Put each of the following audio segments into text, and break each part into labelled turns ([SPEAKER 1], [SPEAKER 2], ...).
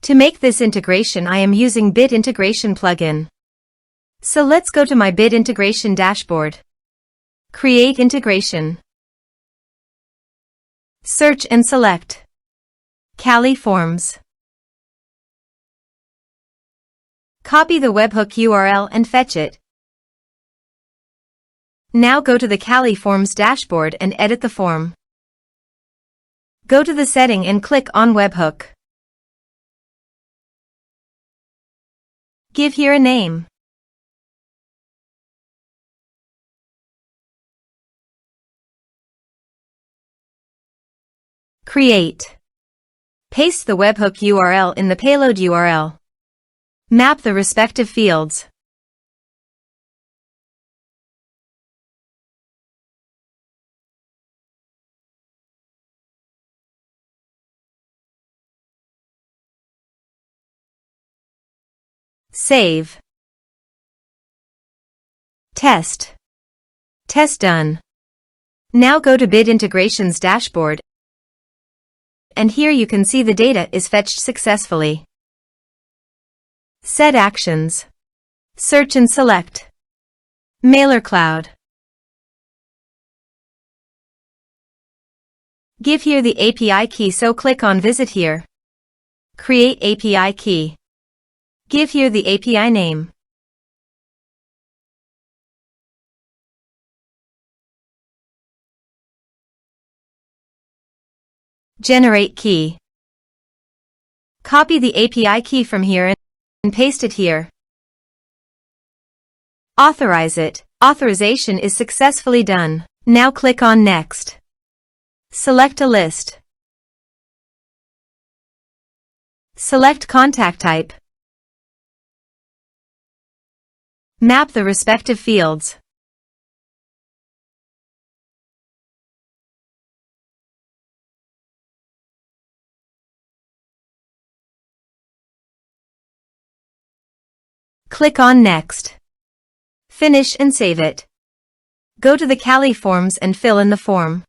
[SPEAKER 1] To make this integration I am using Bit Integration plugin. So let's go to my Bit Integration dashboard. Create integration. Search and select Kali Forms. Copy the webhook URL and fetch it. Now go to the Kali Forms dashboard and edit the form. Go to the setting and click on webhook. Give here a name. Create. Paste the webhook URL in the payload URL. Map the respective fields. Save. Test. Test done. Now go to Bit Integrations dashboard, and here you can see the data is fetched successfully. Set actions. Search and select Mailercloud. Give here the API key, so click on Visit here. Create API key. Give here the API name. Generate key. Copy the API key from here and paste it here. Authorize it. Authorization is successfully done. Now click on Next. Select a list. Select contact type. Map the respective fields. Click on Next. Finish and save it. Go to the Kali Forms and fill in the form.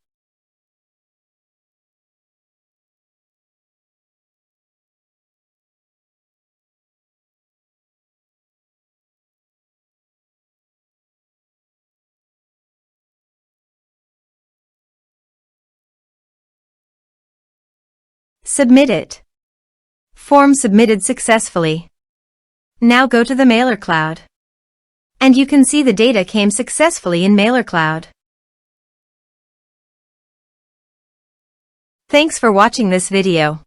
[SPEAKER 1] Submit it. Form submitted successfully. Now go to the Mailercloud. And you can see the data came successfully in Mailercloud. Thanks for watching this video.